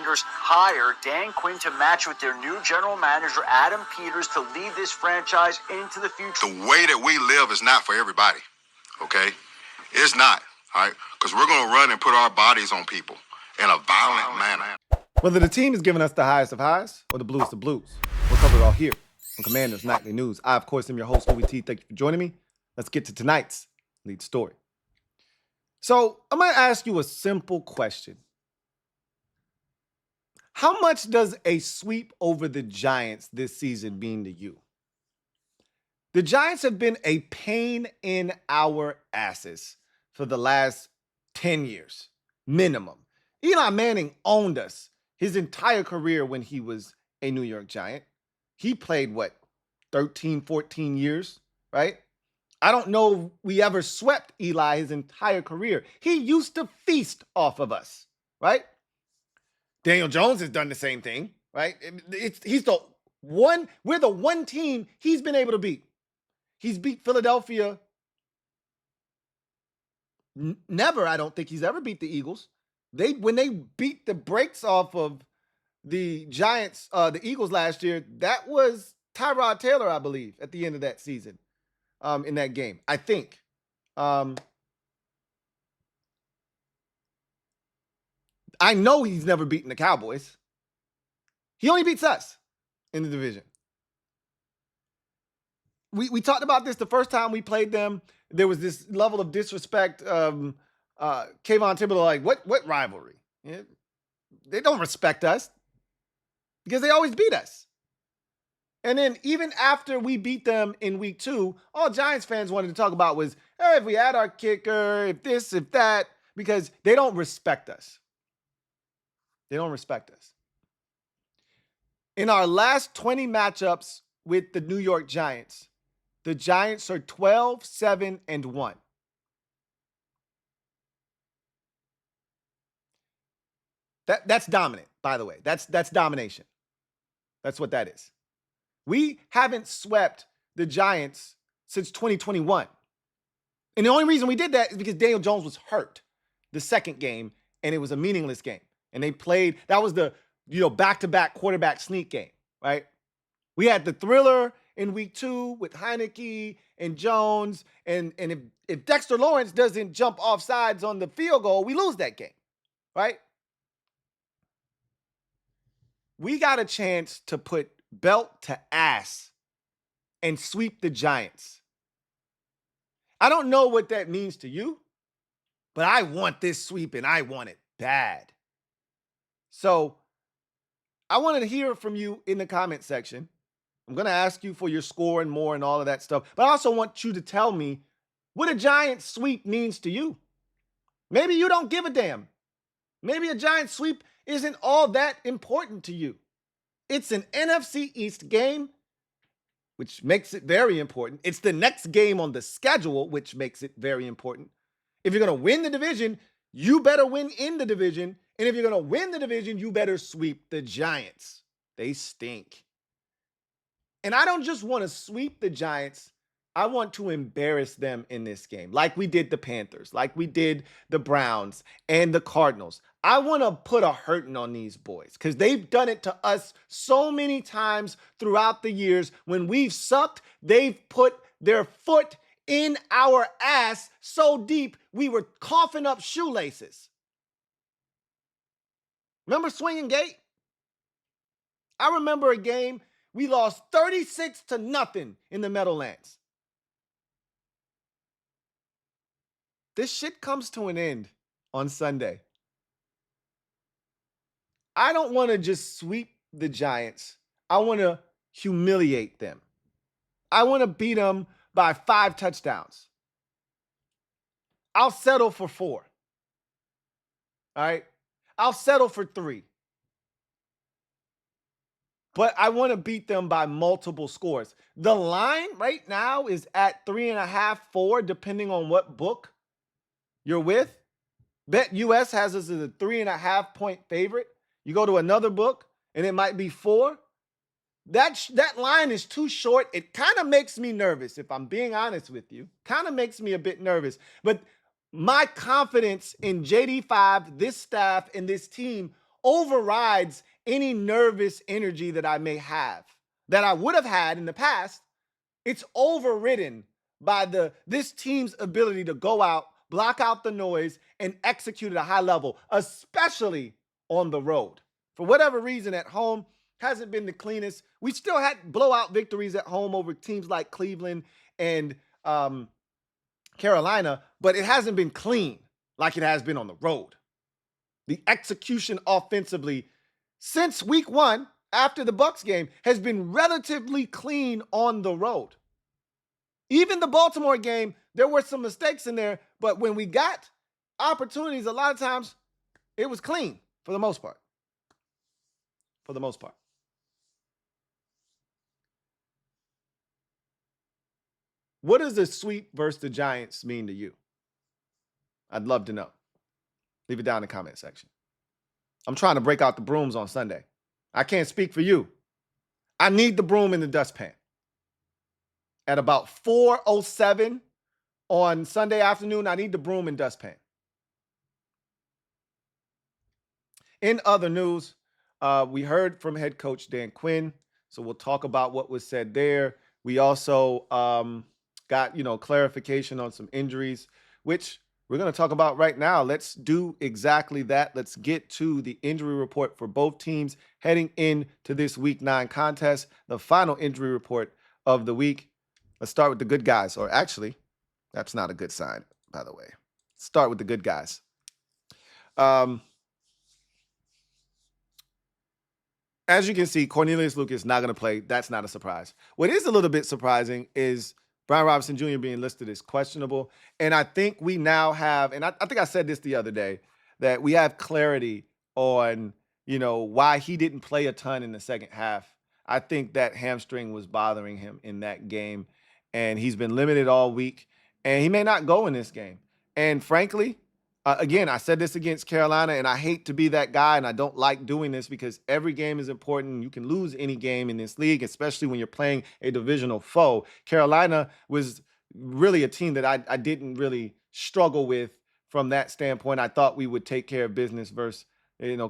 Commanders hire Dan Quinn to match with their new general manager, Adam Peters, to lead this franchise into the future. The way that we live is not for everybody, okay? It's not, all right? Because we're going to run and put our bodies on people in a violent manner. Whether the team is giving us the highest of highs or the bluest of blues, we'll cover it all here on Commanders Nightly News. I, of course, am your host, Louie T. Thank you for joining me. Let's get to tonight's lead story. So I'm going to ask you a simple question. How much does a sweep over the Giants this season mean to you? The Giants have been a pain in our asses for the last 10 years, minimum. Eli Manning owned us his entire career when he was a New York Giant. He played, 13, 14 years, right? I don't know if we ever swept Eli his entire career. He used to feast off of us, right? Daniel Jones has done the same thing, right? He's the one, we're the one team he's been able to beat. He's beat Philadelphia. Never, I don't think he's ever beat the Eagles. When they beat the brakes off of the Giants, the Eagles last year, that was Tyrod Taylor, I believe, at the end of that season, in that game, I think. I know he's never beaten the Cowboys. He only beats us in the division. We talked about this the first time we played them. There was this level of disrespect. Kayvon Thibodeau, like, what rivalry? Yeah, they don't respect us because they always beat us. And then even after we beat them in week 2, all Giants fans wanted to talk about was, hey, if we had our kicker, if this, if that, because they don't respect us. They don't respect us. In our last 20 matchups with the New York Giants, the Giants are 12-7-1. That's dominant, by the way. That's domination. That's what that is. We haven't swept the Giants since 2021. And the only reason we did that is because Daniel Jones was hurt the second game, and it was a meaningless game. And they played, that was the, back-to-back quarterback sneak game, right? We had the thriller in week 2 with Heineke and Jones. And if Dexter Lawrence doesn't jump off sides on the field goal, we lose that game, right? We got a chance to put belt to ass and sweep the Giants. I don't know what that means to you, but I want this sweep and I want it bad. So I wanted to hear from you in the comment section. I'm going to ask you for your score and more and all of that stuff. But I also want you to tell me what a Giants sweep means to you. Maybe you don't give a damn. Maybe a Giants sweep isn't all that important to you. It's an NFC East game, which makes it very important. It's the next game on the schedule, which makes it very important. If you're going to win the division, you better win in the division. And if you're going to win the division, you better sweep the Giants. They stink. And I don't just want to sweep the Giants. I want to embarrass them in this game, like we did the Panthers, like we did the Browns and the Cardinals. I want to put a hurting on these boys because they've done it to us so many times throughout the years. When we've sucked, they've put their foot in our ass so deep we were coughing up shoelaces. Remember Swinging Gate? I remember a game we lost 36-0 in the Meadowlands. This shit comes to an end on Sunday. I don't want to just sweep the Giants. I want to humiliate them. I want to beat them by 5 touchdowns. I'll settle for 4. All right? I'll settle for 3. But I want to beat them by multiple scores. The line right now is at 3.5, 4, depending on what book you're with. BetUS has us as a 3.5 point favorite. You go to another book and it might be 4. That line is too short. It kind of makes me nervous, if I'm being honest with you. Kind of makes me a bit nervous. But my confidence in JD5, this staff, and this team overrides any nervous energy that I may have, that I would have had in the past. It's overridden by this team's ability to go out, block out the noise, and execute at a high level, especially on the road. For whatever reason, at home hasn't been the cleanest. We still had blowout victories at home over teams like Cleveland and Carolina, but it hasn't been clean like it has been on the road. The execution offensively since week 1 after the Bucs game has been relatively clean on the road. Even the Baltimore game, there were some mistakes in there, but when we got opportunities, a lot of times it was clean for the most part. For the most part. What does the sweep versus the Giants mean to you? I'd love to know. Leave it down in the comment section. I'm trying to break out the brooms on Sunday. I can't speak for you. I need the broom in the dustpan. At about 4:07 on Sunday afternoon, I need the broom and dustpan. In other news, we heard from head coach Dan Quinn, so we'll talk about what was said there. We also got clarification on some injuries, which we're going to talk about right now. Let's do exactly that. Let's get to the injury report for both teams heading into this Week 9 contest, the final injury report of the week. Let's start with the good guys, or actually, that's not a good sign, by the way. Start with the good guys. As you can see, Cornelius Lucas not going to play. That's not a surprise. What is a little bit surprising is Brian Robinson Jr. being listed as questionable. And I think we now have, and I think I said this the other day, that we have clarity on, why he didn't play a ton in the second half. I think that hamstring was bothering him in that game. And he's been limited all week. And he may not go in this game. And frankly, again, I said this against Carolina, and I hate to be that guy, and I don't like doing this because every game is important. You can lose any game in this league, especially when you're playing a divisional foe. Carolina was really a team that I didn't really struggle with from that standpoint. I thought we would take care of business versus,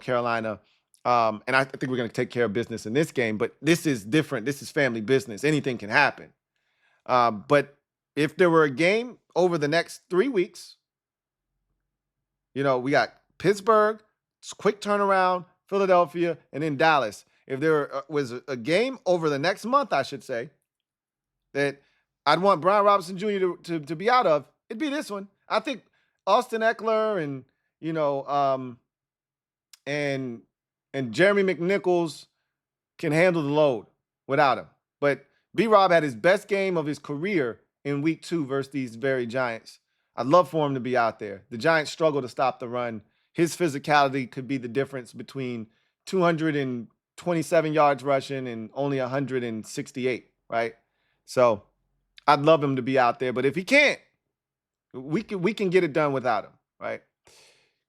Carolina. And I think we're going to take care of business in this game, but this is different. This is family business. Anything can happen. But if there were a game over the next 3 weeks, we got Pittsburgh, quick turnaround, Philadelphia, and then Dallas. If there was a game over the next month, I should say, that I'd want Brian Robinson Jr. to be out of, it'd be this one. I think Austin Eckler and and Jeremy McNichols can handle the load without him. But B-Rob had his best game of his career in week 2 versus these very Giants. I'd love for him to be out there. The Giants struggle to stop the run. His physicality could be the difference between 227 yards rushing and only 168, right? So I'd love him to be out there. But if he can't, we can get it done without him, right?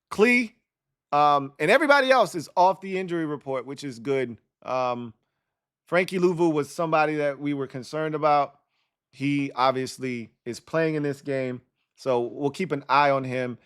Clee and everybody else is off the injury report, which is good. Frankie Louvu was somebody that we were concerned about. He obviously is playing in this game. So we'll keep an eye on him.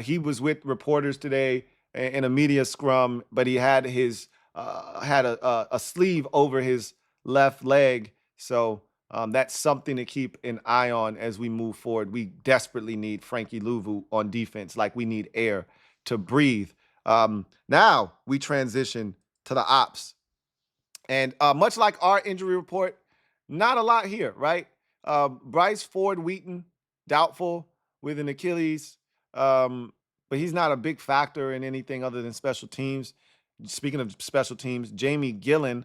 He was with reporters today in a media scrum, but he had his a sleeve over his left leg. So that's something to keep an eye on as we move forward. We desperately need Frankie Louvu on defense, like we need air to breathe. Now we transition to the ops. And much like our injury report, not a lot here, right? Bryce Ford Wheaton, doubtful with an Achilles, but he's not a big factor in anything other than special teams. Speaking of special teams, Jamie Gillen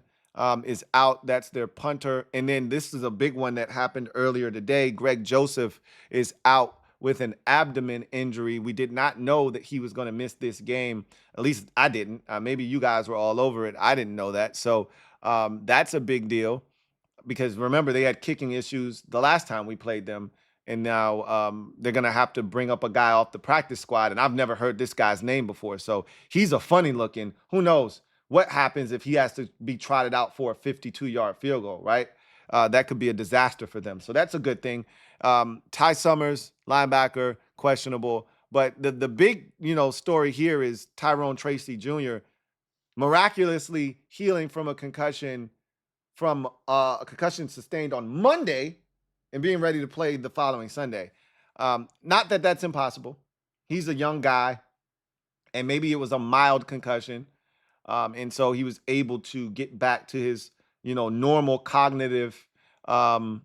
is out. That's their punter. And then this is a big one that happened earlier today. Greg Joseph is out with an abdomen injury. We did not know that he was going to miss this game. At least I didn't. Maybe you guys were all over it. I didn't know that. So that's a big deal because remember, they had kicking issues the last time we played them. And now they're going to have to bring up a guy off the practice squad. And I've never heard this guy's name before. So he's a funny looking. Who knows what happens if he has to be trotted out for a 52-yard field goal, right? That could be a disaster for them. So that's a good thing. Ty Summers, linebacker, questionable. But the big, story here is Tyrone Tracy Jr. miraculously healing from a concussion sustained on Monday and being ready to play the following Sunday. Not that that's impossible. He's a young guy, and maybe it was a mild concussion. And so he was able to get back to his, normal cognitive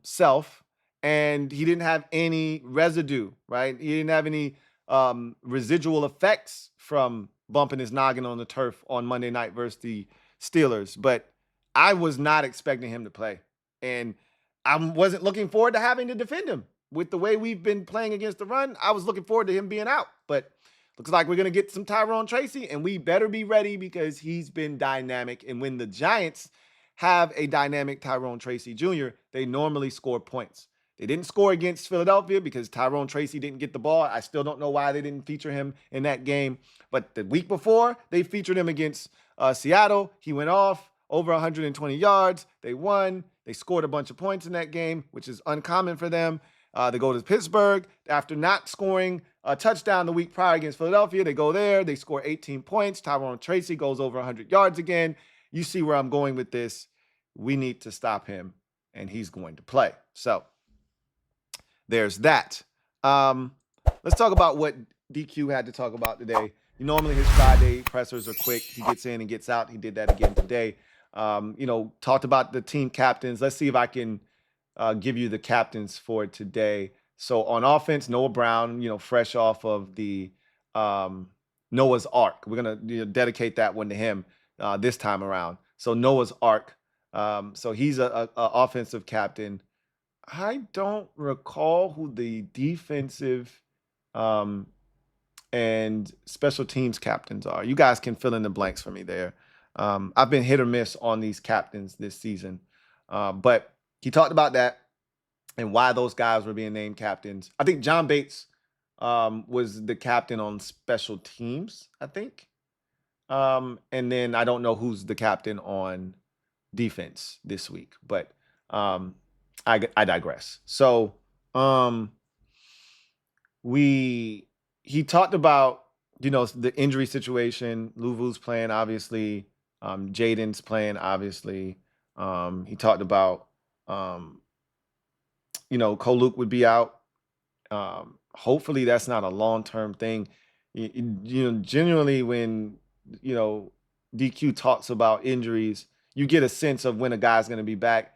self. And he didn't have any residue, right? He didn't have any residual effects from bumping his noggin on the turf on Monday night versus the Steelers. But I was not expecting him to play. And I wasn't looking forward to having to defend him. With the way we've been playing against the run, I was looking forward to him being out. But looks like we're going to get some Tyrone Tracy, and we better be ready because he's been dynamic. And when the Giants have a dynamic Tyrone Tracy Jr., they normally score points. They didn't score against Philadelphia because Tyrone Tracy didn't get the ball. I still don't know why they didn't feature him in that game. But the week before, they featured him against Seattle. He went off over 120 yards. They won. They scored a bunch of points in that game, which is uncommon for them. They go to Pittsburgh after not scoring a touchdown the week prior against Philadelphia. They go there. They score 18 points. Tyrone Tracy goes over 100 yards again. You see where I'm going with this. We need to stop him, and he's going to play. So there's that. Let's talk about what DQ had to talk about today. Normally his Friday pressers are quick. He gets in and gets out. He did that again today. Talked about the team captains. Let's see if I can give you the captains for today. So on offense, Noah Brown, fresh off of the Noah's Ark. We're going to dedicate that one to him this time around. So Noah's Ark. So he's a offensive captain. I don't recall who the defensive and special teams captains are. You guys can fill in the blanks for me there. I've been hit or miss on these captains this season. But he talked about that and why those guys were being named captains. I think John Bates was the captain on special teams, I think. And then I don't know who's the captain on defense this week, but I digress. So he talked about, the injury situation. Louvu's playing, obviously. Jaden's playing, obviously. He talked about, Koluk would be out. Hopefully that's not a long-term thing. Generally when, DQ talks about injuries, you get a sense of when a guy's going to be back.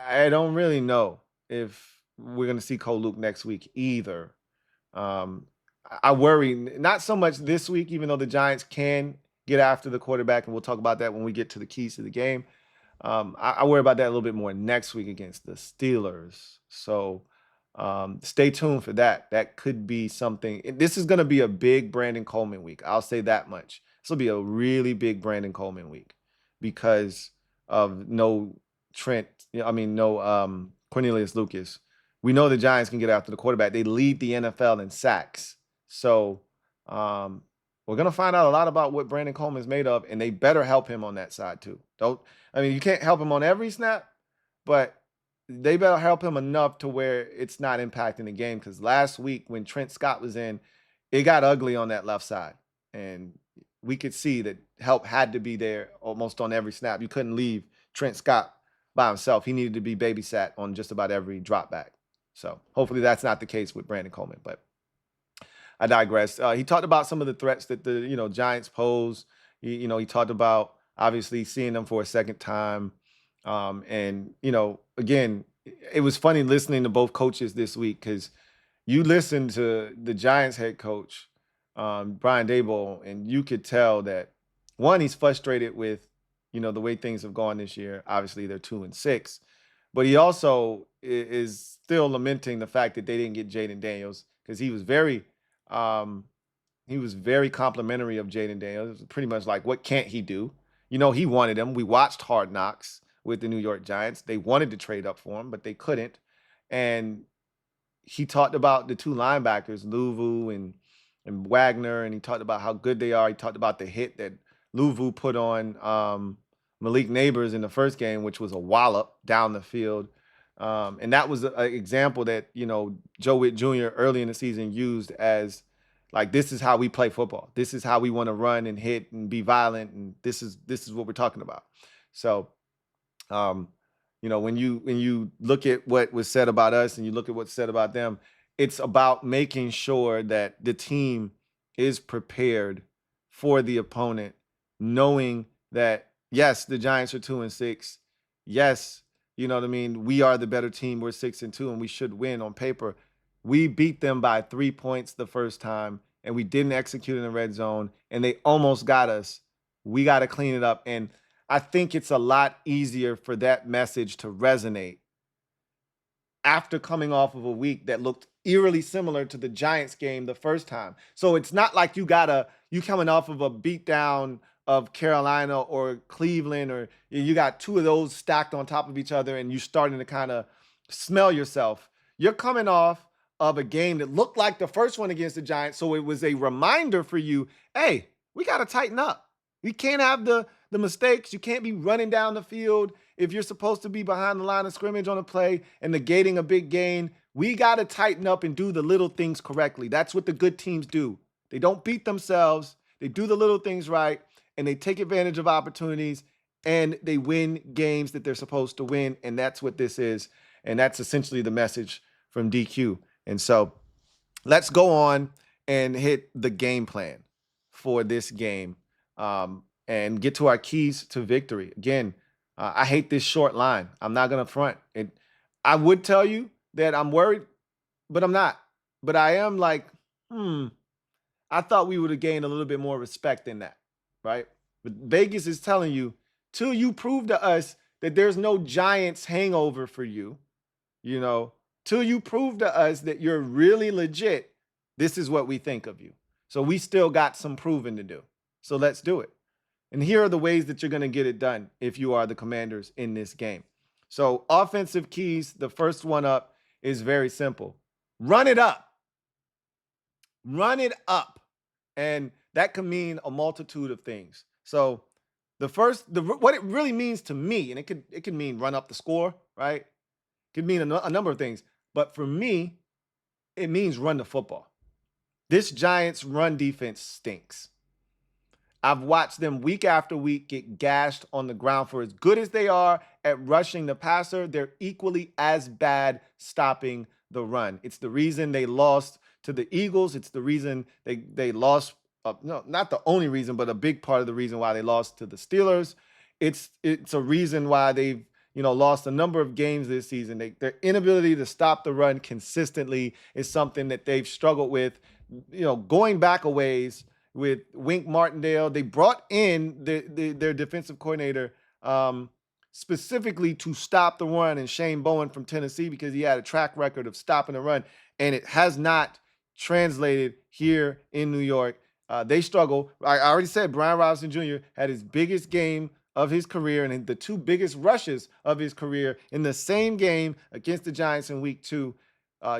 I don't really know if we're going to see Koluk next week either. I worry not so much this week, even though the Giants can get after the quarterback, and we'll talk about that when we get to the keys to the game. I worry about that a little bit more next week against the Steelers. So stay tuned for that. That could be something. This is going to be a big Brandon Coleman week. I'll say that much. This will be a really big Brandon Coleman week because of no Cornelius Lucas. We know the Giants can get after the quarterback. They lead the NFL in sacks. So we're going to find out a lot about what Brandon Coleman is made of, and they better help him on that side too. You can't help him on every snap, but they better help him enough to where it's not impacting the game. Because last week when Trent Scott was in, it got ugly on that left side. And we could see that help had to be there almost on every snap. You couldn't leave Trent Scott by himself. He needed to be babysat on just about every drop back. So hopefully that's not the case with Brandon Coleman, but I digress. He talked about some of the threats that the Giants pose. He talked about obviously seeing them for a second time. And again, it was funny listening to both coaches this week because you listen to the Giants head coach, Brian Daboll, and you could tell that one, he's frustrated with, the way things have gone this year. Obviously they're 2-6, but he also is still lamenting the fact that they didn't get Jaden Daniels because he was very complimentary of Jaden Daniels. It was pretty much like, what can't he do? He wanted him. We watched Hard Knocks with the New York Giants. They wanted to trade up for him, but they couldn't. And he talked about the two linebackers, Louvu and Wagner, and he talked about how good they are. He talked about the hit that Louvu put on Malik Neighbors in the first game, which was a wallop down the field. And that was an example that, Joe Witt Jr. early in the season used as Like, this is how we play football. This is how we want to run and hit and be violent. And this is what we're talking about. So, when you look at what was said about us and you look at what's said about them, it's about making sure that the team is prepared for the opponent, knowing that, yes, the Giants are 2-6. Yes, you know what I mean? We are the better team. We're 6-2 and we should win on paper. We beat them by 3 points the first time and we didn't execute in the red zone and they almost got us. We got to clean it up. And I think it's a lot easier for that message to resonate after coming off of a week that looked eerily similar to the Giants game the first time. So it's not like you coming off of a beatdown of Carolina or Cleveland, or you got two of those stacked on top of each other and you starting to kind of smell yourself. You're coming off of a game that looked like the first one against the Giants. So it was a reminder for you, hey, we got to tighten up. We can't have the mistakes. You can't be running down the field if you're supposed to be behind the line of scrimmage on a play and negating a big gain. We got to tighten up and do the little things correctly. That's what the good teams do. They don't beat themselves. They do the little things right, and they take advantage of opportunities, and they win games that they're supposed to win, and that's what this is, and that's essentially the message from DQ. And so let's go on and hit the game plan for this game. And get to our keys to victory. Again, I hate this short line. I'm not going to front. I would tell you that I'm worried, but I'm not. But I am like, I thought we would have gained a little bit more respect in that, right? But Vegas is telling you, till you prove to us that there's no Giants hangover for you, till you prove to us that you're really legit, this is what we think of you. So we still got some proving to do. So let's do it. And here are the ways that you're going to get it done if you are the Commanders in this game. So offensive keys, the first one up is very simple. Run it up. Run it up. And that can mean a multitude of things. So what it really means to me, and it could mean run up the score, right? It could mean a number of things. But for me, it means run the football. This Giants run defense stinks. I've watched them week after week get gashed on the ground. For as good as they are at rushing the passer, they're equally as bad stopping the run. It's the reason they lost to the Eagles. It's the reason they lost. No, not the only reason, but a big part of the reason why they lost to the Steelers. It's a reason why they've lost a number of games this season. Their inability to stop the run consistently is something that they've struggled with. Going back a ways. With Wink Martindale, they brought in their defensive coordinator specifically to stop the run, and Shane Bowen from Tennessee, because he had a track record of stopping the run, and it has not translated here in New York. They struggle. I already said Brian Robinson Jr. had his biggest game of his career and the two biggest rushes of his career in the same game against the Giants in week 2.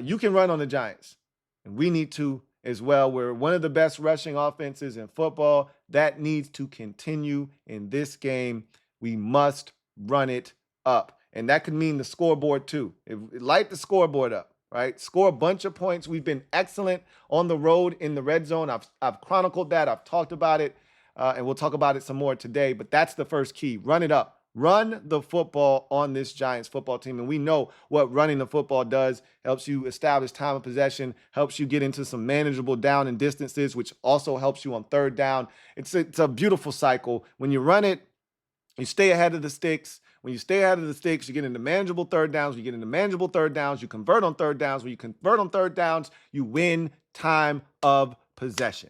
You can run on the Giants, and we need to as well. We're one of the best rushing offenses in football. That needs to continue in this game. We must run it up. And that could mean the scoreboard too. Light the scoreboard up, right? Score a bunch of points. We've been excellent on the road in the red zone. I've chronicled that. I've talked about it. And we'll talk about it some more today. But that's the first key. Run it up. Run the football on this Giants football team. And we know what running the football does. Helps you establish time of possession, helps you get into some manageable down and distances, which also helps you on third down. It's a beautiful cycle. When you run it, you stay ahead of the sticks. When you stay ahead of the sticks, you get into manageable third downs. You get into manageable third downs. You convert on third downs. When you convert on third downs, you win time of possession.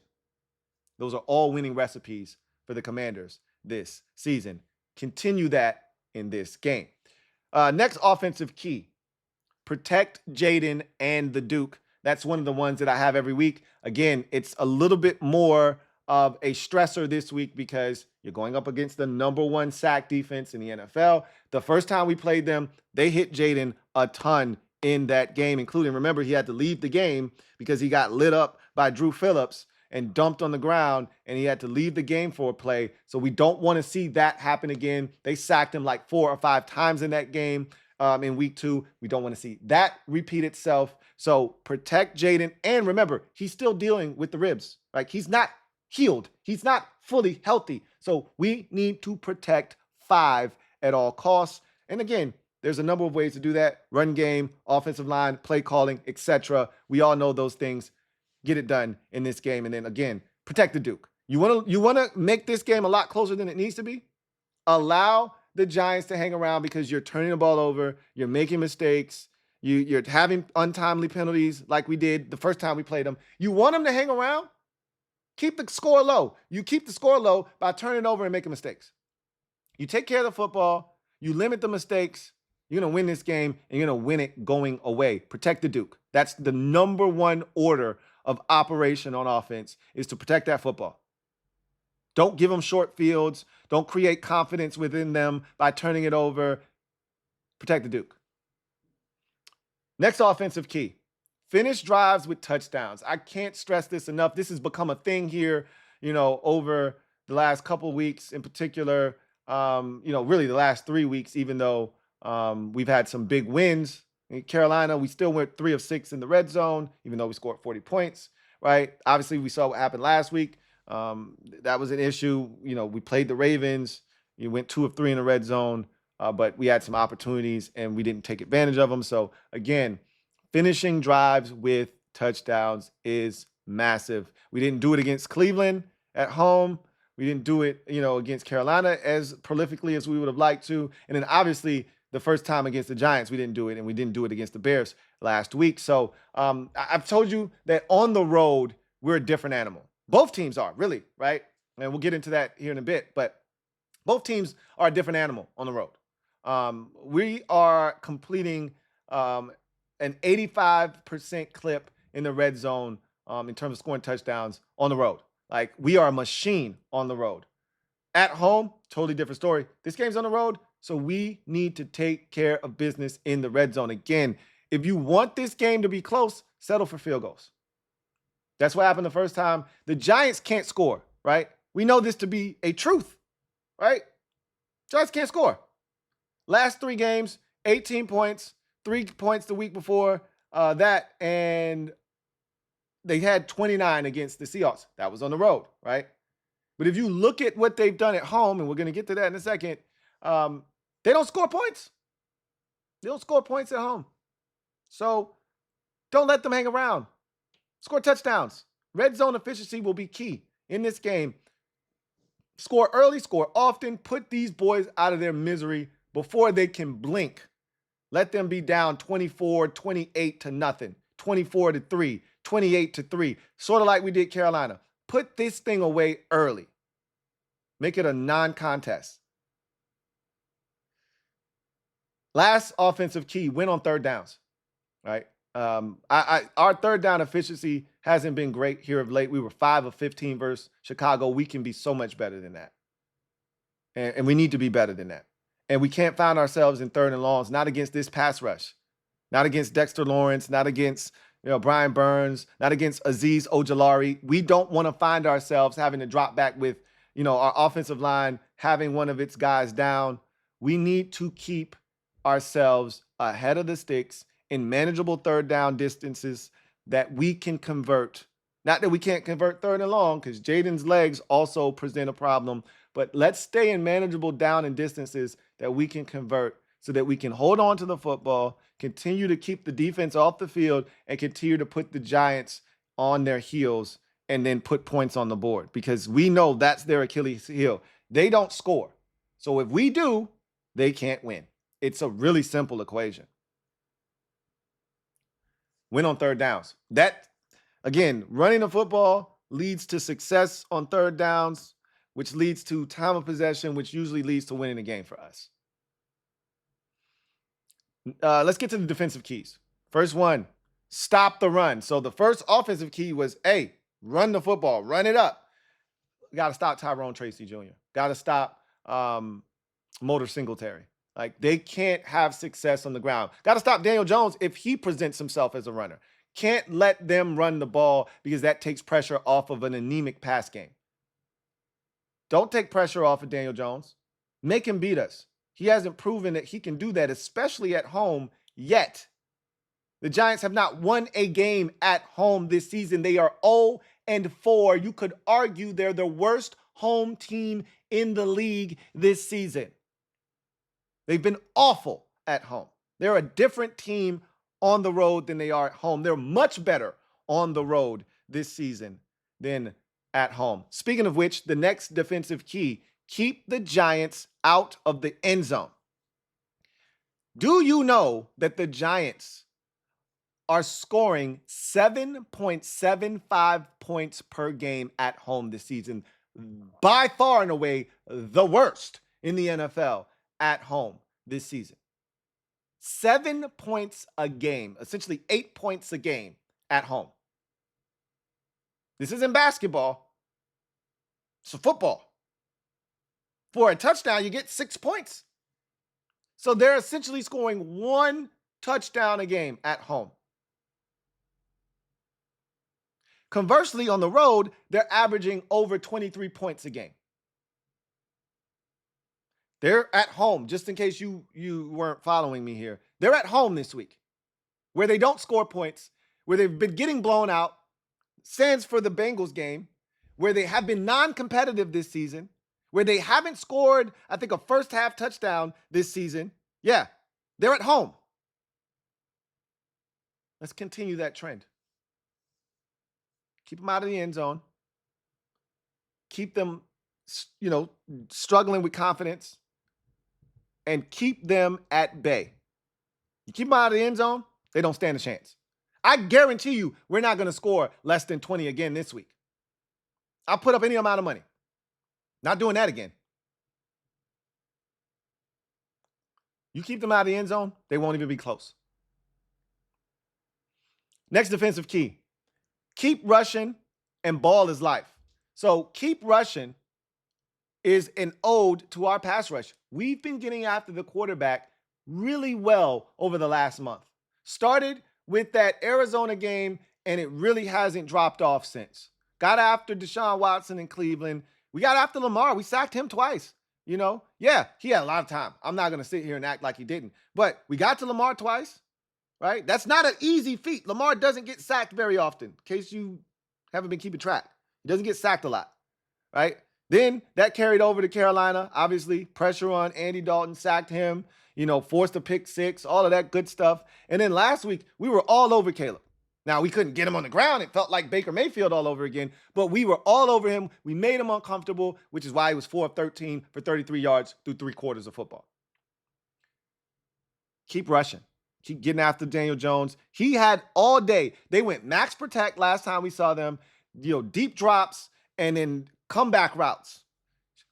Those are all winning recipes for the Commanders this season. Continue that in this game. Next offensive key, protect Jaden and the Duke. That's one of the ones that I have every week. Again, it's a little bit more of a stressor this week because you're going up against the number 1 sack defense in the NFL. The first time we played them, they hit Jaden a ton in that game, including, remember, he had to leave the game because he got lit up by Drew Phillips and dumped on the ground, and he had to leave the game for a play. So we don't want to see that happen again. They sacked him like 4 or 5 times in that game. in week 2. We don't want to see that repeat itself. So protect Jaden. And remember, he's still dealing with the ribs. Like, he's not healed. He's not fully healthy. So we need to protect 5 at all costs. And again, there's a number of ways to do that. Run game, offensive line, play calling, etc. We all know those things. Get it done in this game. And then again, protect the Duke. You want to make this game a lot closer than it needs to be? Allow the Giants to hang around because you're turning the ball over, you're making mistakes, you're having untimely penalties like we did the first time we played them. You want them to hang around? Keep the score low. You keep the score low by turning over and making mistakes. You take care of the football, you limit the mistakes, you're going to win this game, and you're going to win it going away. Protect the Duke. That's the number one order of operation on offense, is to protect that football. Don't give them short fields. Don't create confidence within them by turning it over. Protect the Duke. Next offensive key. Finish drives with touchdowns. I can't stress this enough. This has become a thing here, over the last couple of weeks in particular, really the last 3 weeks, even though we've had some big wins. In Carolina, we still went 3 of 6 in the red zone, even though we scored 40 points, right? Obviously, we saw what happened last week. That was an issue. We played the Ravens. You went 2 of 3 in the red zone, but we had some opportunities and we didn't take advantage of them. So again, finishing drives with touchdowns is massive. We didn't do it against Cleveland at home. We didn't do it, against Carolina as prolifically as we would have liked to. And then obviously the first time against the Giants, we didn't do it, and we didn't do it against the Bears last week. So I've told you that on the road, we're a different animal. Both teams are, really, right? And we'll get into that here in a bit. But both teams are a different animal on the road. We are completing an 85% clip in the red zone in terms of scoring touchdowns on the road. Like, we are a machine on the road. At home, totally different story. This game's on the road, so we need to take care of business in the red zone. Again, if you want this game to be close, settle for field goals. That's what happened the first time. The Giants can't score, right? We know this to be a truth, right? Giants can't score. Last 3 games, 18 points, 3 points the week before that, and they had 29 against the Seahawks. That was on the road, right? But if you look at what they've done at home, and we're going to get to that in a second, they don't score points. They don't score points at home. So don't let them hang around. Score touchdowns. Red zone efficiency will be key in this game. Score early, score often. Put these boys out of their misery before they can blink. Let them be down 24, 28 to nothing, 24 to 3, 28 to 3, sort of like we did Carolina. Put this thing away early. Make it a non-contest. Last offensive key, win on third downs, right? Our third down efficiency hasn't been great here of late. We were 5 of 15 versus Chicago. We can be so much better than that. And we need to be better than that. And we can't find ourselves in third and longs, not against this pass rush, not against Dexter Lawrence, not against Brian Burns, not against Azeez Ojulari. We don't want to find ourselves having to drop back with our offensive line having one of its guys down. We need to keep ourselves ahead of the sticks in manageable third down distances that we can convert. Not that we can't convert third and long, because Jaden's legs also present a problem, but let's stay in manageable down and distances that we can convert so that we can hold on to the football, continue to keep the defense off the field, and continue to put the Giants on their heels and then put points on the board, because we know that's their Achilles heel. They don't score. So if we do, they can't win. It's a really simple equation. Win on third downs. That, again, running the football leads to success on third downs, which leads to time of possession, which usually leads to winning the game for us. Let's get to the defensive keys. First one, stop the run. So the first offensive key was, run the football, run it up. Got to stop Tyrone Tracy Jr. Got to stop Motor Singletary. Like, they can't have success on the ground. Got to stop Daniel Jones if he presents himself as a runner. Can't let them run the ball, because that takes pressure off of an anemic pass game. Don't take pressure off of Daniel Jones. Make him beat us. He hasn't proven that he can do that, especially at home yet. The Giants have not won a game at home this season. They are 0-4. You could argue they're the worst home team in the league this season. They've been awful at home. They're a different team on the road than they are at home. They're much better on the road this season than at home. Speaking of which, the next defensive key, keep the Giants out of the end zone. Do you know that the Giants are scoring 7.75 points per game at home this season? By far and away, the worst in the NFL at home this season. 7 points a game, essentially 8 points a game at home. This isn't basketball. It's a football. For a touchdown, you get 6 points. So they're essentially scoring 1 touchdown a game at home. Conversely, on the road, they're averaging over 23 points a game. They're at home, just in case you weren't following me here. They're at home this week, where they don't score points, where they've been getting blown out, stands for the Bengals game, where they have been non-competitive this season, where they haven't scored, I think, a first half touchdown this season. Yeah, they're at home. Let's continue that trend. Keep them out of the end zone. Keep them, struggling with confidence. And keep them at bay. You keep them out of the end zone, they don't stand a chance. I guarantee you we're not going to score less than 20 again this week. I'll put up any amount of money. Not doing that again. You keep them out of the end zone, they won't even be close. Next defensive key. Keep rushing and ball is life. So keep rushing is an ode to our pass rush. We've been getting after the quarterback really well over the last month. Started with that Arizona game, and it really hasn't dropped off since. Got after Deshaun Watson in Cleveland. We got after Lamar. We sacked him twice. Yeah, he had a lot of time. I'm not going to sit here and act like he didn't. But we got to Lamar twice, right? That's not an easy feat. Lamar doesn't get sacked very often, in case you haven't been keeping track. He doesn't get sacked a lot, right? Then that carried over to Carolina. Obviously, pressure on Andy Dalton, sacked him, forced a pick six, all of that good stuff. And then last week, we were all over Caleb. Now, we couldn't get him on the ground. It felt like Baker Mayfield all over again, but we were all over him. We made him uncomfortable, which is why he was 4 of 13 for 33 yards through 3 quarters of football. Keep rushing. Keep getting after Daniel Jones. He had all day. They went max protect last time we saw them, deep drops, and then comeback routes,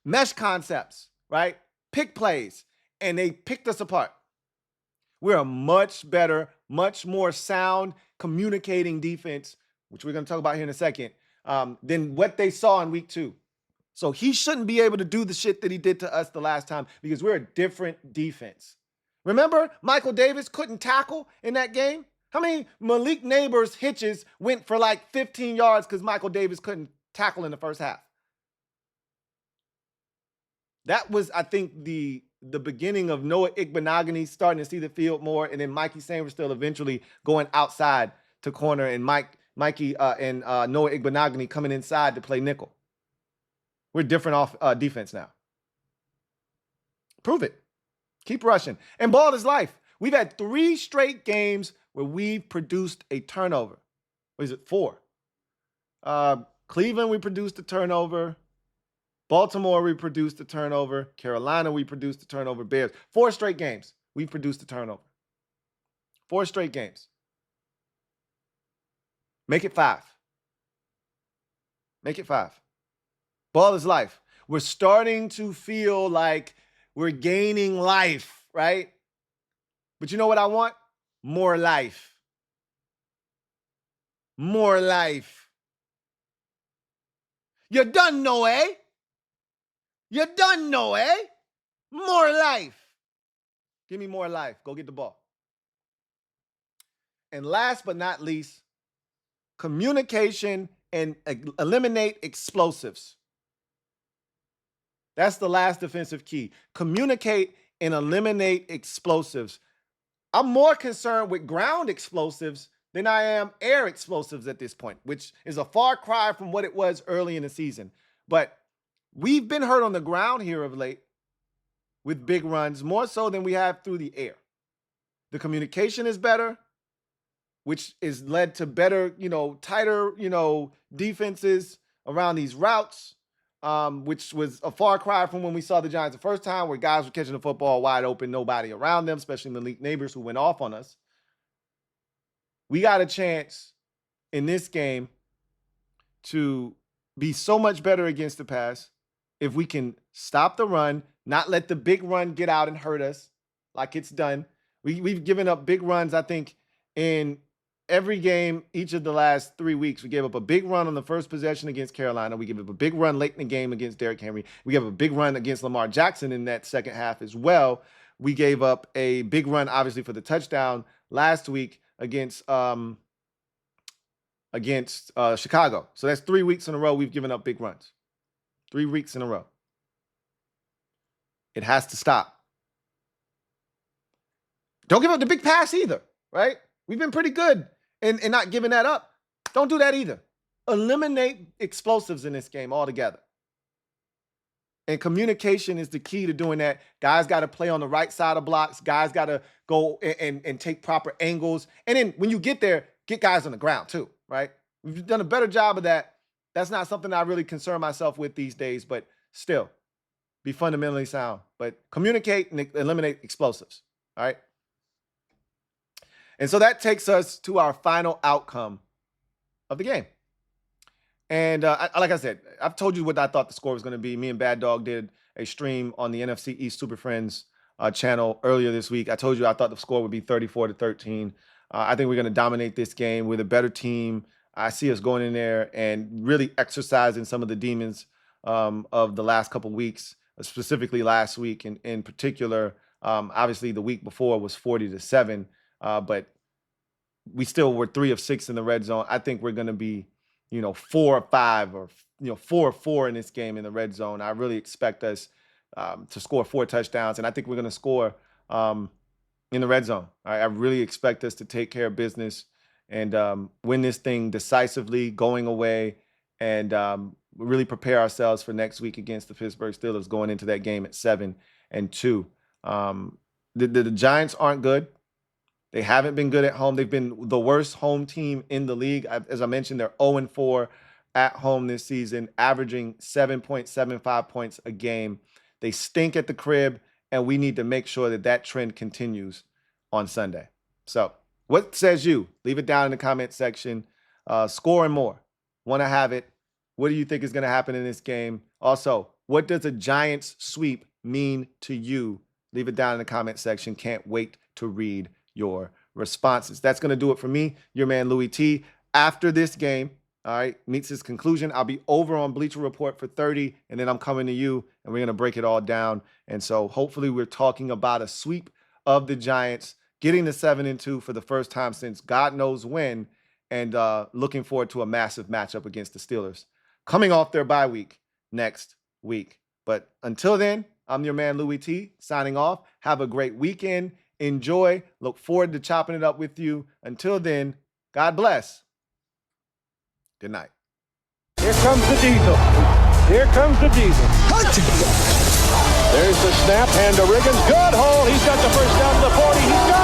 mesh concepts, right? Pick plays, and they picked us apart. We're a much better, much more sound communicating defense, which we're going to talk about here in a second, than what they saw in week 2. So he shouldn't be able to do the shit that he did to us the last time because we're a different defense. Remember, Michael Davis couldn't tackle in that game? How many Malik Neighbors hitches went for like 15 yards because Michael Davis couldn't tackle in the first half? That was, I think, the beginning of Noah Igbenogany starting to see the field more, and then Mikey Sainristil eventually going outside to corner, and Mikey and Noah Igbenogany coming inside to play nickel. We're different defense now. Prove it. Keep rushing. And ball is life. We've had 3 straight games where we've produced a turnover. What is it, 4? Cleveland, we produced a turnover. Baltimore, we produced a turnover. Carolina, we produced a turnover. Bears. 4 straight games, we've produced a turnover. 4 straight games. Make it 5. Make it 5. Ball is life. We're starting to feel like we're gaining life, right? But you know what I want? More life. More life. You done know, eh? You done know, eh? More life. Give me more life. Go get the ball. And last but not least, communication and eliminate explosives. That's the last defensive key. Communicate and eliminate explosives. I'm more concerned with ground explosives than I am air explosives at this point, which is a far cry from what it was early in the season. But we've been hurt on the ground here of late with big runs, more so than we have through the air. The communication is better, which is led to better, tighter, defenses around these routes, which was a far cry from when we saw the Giants the first time, where guys were catching the football wide open, nobody around them, especially Malik Neighbors, who went off on us. We got a chance in this game to be so much better against the pass if we can stop the run, not let the big run get out and hurt us like it's done. We've given up big runs, I think, in every game, each of the last 3 weeks. We gave up a big run on the first possession against Carolina. We gave up a big run late in the game against Derrick Henry. We gave up a big run against Lamar Jackson in that second half as well. We gave up a big run, obviously, for the touchdown last week against Chicago. So that's 3 weeks in a row we've given up big runs. 3 weeks in a row. It has to stop. Don't give up the big pass either, right? We've been pretty good in not giving that up. Don't do that either. Eliminate explosives in this game altogether. And communication is the key to doing that. Guys got to play on the right side of blocks. Guys got to go and take proper angles. And then when you get there, get guys on the ground too, right? We've done a better job of that. That's not something I really concern myself with these days, but still, be fundamentally sound. But communicate and eliminate explosives, all right? And so that takes us to our final outcome of the game. And like I said, I've told you what I thought the score was going to be. Me and Bad Dog did a stream on the NFC East Super Friends channel earlier this week. I told you I thought the score would be 34-13. I think we're going to dominate this game with a better team. I see us going in there and really exercising some of the demons of the last couple of weeks, specifically last week in particular. Obviously, the week before was 40-7. But we still were 3 of 6 in the red zone. I think we're going to be, 4 of 5 or, 4 of 4 in this game in the red zone. I really expect us to score 4 touchdowns, and I think we're going to score in the red zone. I really expect us to take care of business and win this thing decisively, going away, and really prepare ourselves for next week against the Pittsburgh Steelers, going into that game at 7-2. The Giants aren't good. They haven't been good at home. They've been the worst home team in the league. As I mentioned, they're 0-4 at home this season, averaging 7.75 points a game. They stink at the crib, and we need to make sure that trend continues on Sunday. So what says you? Leave it down in the comment section. Score and more. Want to have it. What do you think is going to happen in this game? Also, what does a Giants sweep mean to you? Leave it down in the comment section. Can't wait to read your responses. That's going to do it for me, your man Louie T. After this game, all right, meets its conclusion, I'll be over on Bleacher Report for 30, and then I'm coming to you, and we're going to break it all down. And so hopefully we're talking about a sweep of the Giants, getting to 7-2 for the first time since God knows when, and looking forward to a massive matchup against the Steelers coming off their bye week next week. But until then, I'm your man Louie T, signing off. Have a great weekend. Enjoy. Look forward to chopping it up with you. Until then, God bless. Good night. Here comes the diesel. Here comes the diesel. There's the snap, hand to Riggins. Good hole. He's got the first down to the 40. He's got